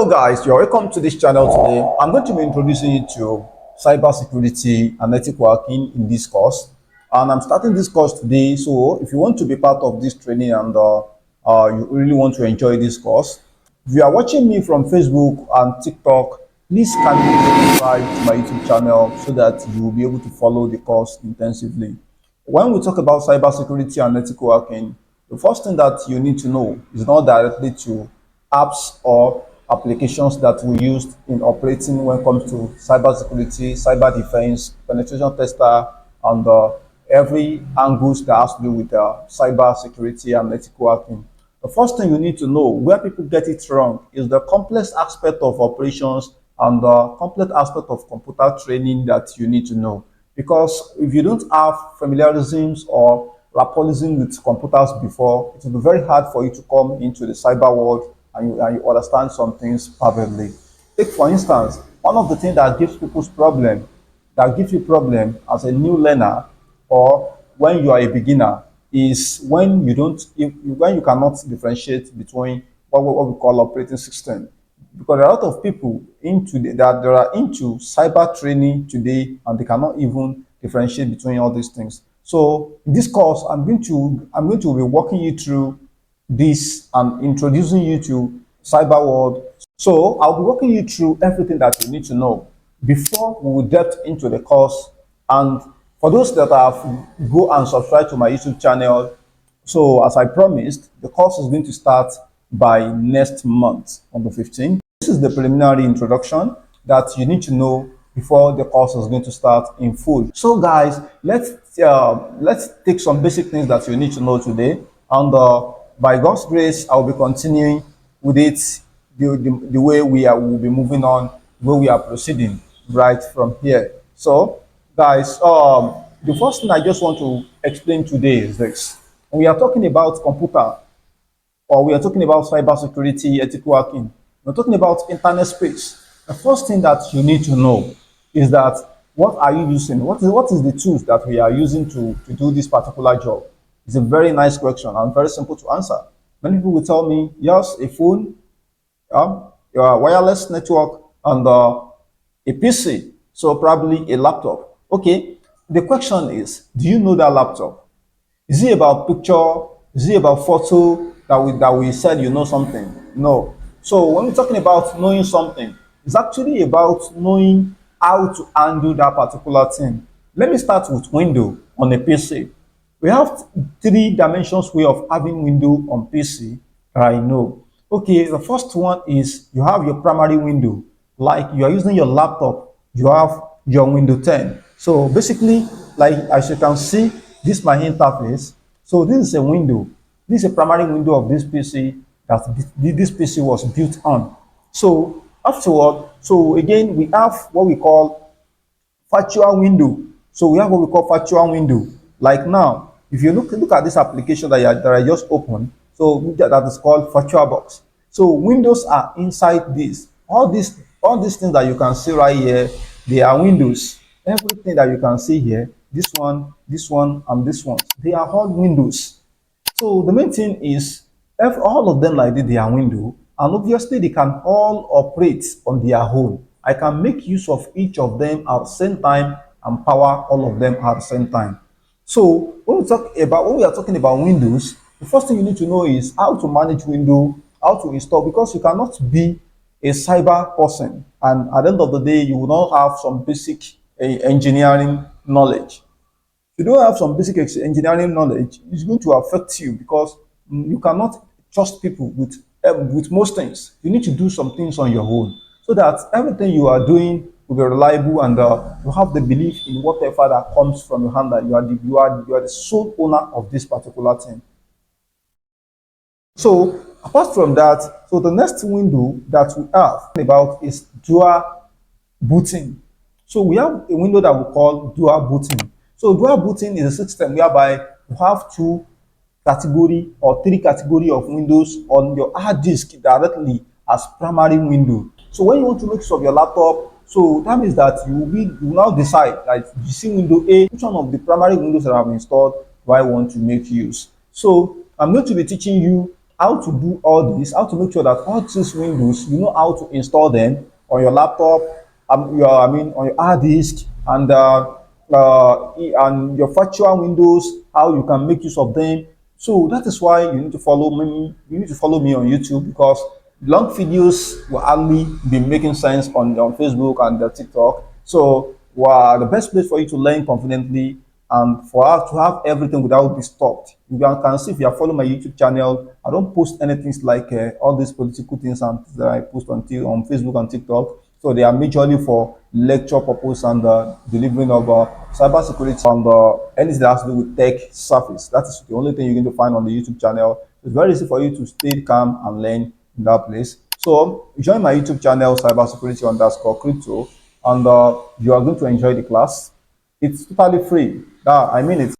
Hello guys, you're welcome to this channel today. I'm going to be introducing you to cybersecurity and ethical hacking in this course. And I'm starting this course today, so if you want to be part of this training and you really want to enjoy this course, if you are watching me from Facebook and TikTok, please kindly subscribe to my YouTube channel so that you will be able to follow the course intensively. When we talk about cybersecurity and ethical hacking, the first thing that you need to know is not directly to apps or applications that we use in operating when it comes to cybersecurity, cyber defense, penetration tester, and every angles that has to do with cyber security and ethical hacking. The first thing you need to know where people get it wrong is the complex aspect of operations and the complex aspect of computer training that you need to know. Because if you don't have familiarisms or rapportism with computers before, it will be very hard for you to come into the cyber world and you understand some things perfectly. Take for instance, one of the things that gives you problem as a new learner or when you are a beginner is when you don't when you cannot differentiate between what we call operating system, because there are a lot of people that are into cyber training today and they cannot even differentiate between all these things. So in this course I'm going to be walking you through this and introducing you to cyber world. So I'll be walking you through everything that you need to know before we will depth into the course. And for those that have go and subscribe to my YouTube channel, so as I promised, the course is going to start by next month on the 15th. This is the preliminary introduction that you need to know before the course is going to start in full. So guys, let's take some basic things that you need to know today, and by God's grace, I'll be continuing with it the way will be moving on, where we are proceeding right from here. So, guys, the first thing I just want to explain today is this: when we are talking about computer, or we are talking about cybersecurity, ethical hacking, we're talking about internet space. The first thing that you need to know is that what are you using? What is the tools that we are using to do this particular job? It's a very nice question and very simple to answer. Many people will tell me, yes, a phone, your wireless network, and a PC, so probably a laptop. Okay, the question is, do you know that laptop? Is it about picture? Is it about photo that we said you know something? No. So when we're talking about knowing something, it's actually about knowing how to handle that particular thing. Let me start with window on a PC. We have three dimensions way of having window on PC that I know. Okay, the first one is you have your primary window. Like you are using your laptop, you have your window 10. So basically, like as you can see, this is my interface. So this is a window. This is a primary window of this PC that this PC was built on. So afterward, so again, we have what we call virtual window. So we have what we call virtual window. Like now, if you look at this application that I just opened, so that is called VirtualBox. So windows are inside this. All these things that you can see right here, they are windows. Everything that you can see here, this one, and this one, they are all windows. So the main thing is, if all of them like this, they are window, and obviously they can all operate on their own. I can make use of each of them at the same time and power all of them at the same time. So when we are talking about Windows, the first thing you need to know is how to manage Windows, how to install, because you cannot be a cyber person and at the end of the day you will not have some basic engineering knowledge. If you don't have some basic engineering knowledge, it's going to affect you because you cannot trust people with most things. You need to do some things on your own so that everything you are doing will be reliable and you have the belief in whatever that comes from your hand that you are the sole owner of this particular thing. So apart from that, so the next window that we have about is dual booting. So we have a window that we call dual booting. So dual booting is a system whereby you have two category or three category of windows on your hard disk directly as primary window. So when you want to make use of your laptop, so that means that you will now decide that you see window A, which one of the primary windows that I have installed do I want to make use. So I'm going to be teaching you how to do all this, how to make sure that all these windows, you know how to install them on your laptop, on your hard disk, and your virtual windows, how you can make use of them. So that is why you need to follow me. You need to follow me on YouTube, because long videos will hardly be making sense on Facebook and TikTok. So the best place for you to learn confidently and for us to have everything without be stopped. You can see if you are following my YouTube channel, I don't post anything like all these political things and that I post on Facebook and TikTok. So they are majorly for lecture purpose and delivering of cybersecurity and anything that has to do with tech surface. That is the only thing you're going to find on the YouTube channel. It's very easy for you to stay calm and learn in that place. So join my YouTube channel, cybersecurity underscore crypto, and you are going to enjoy the class. It's totally free. I mean it.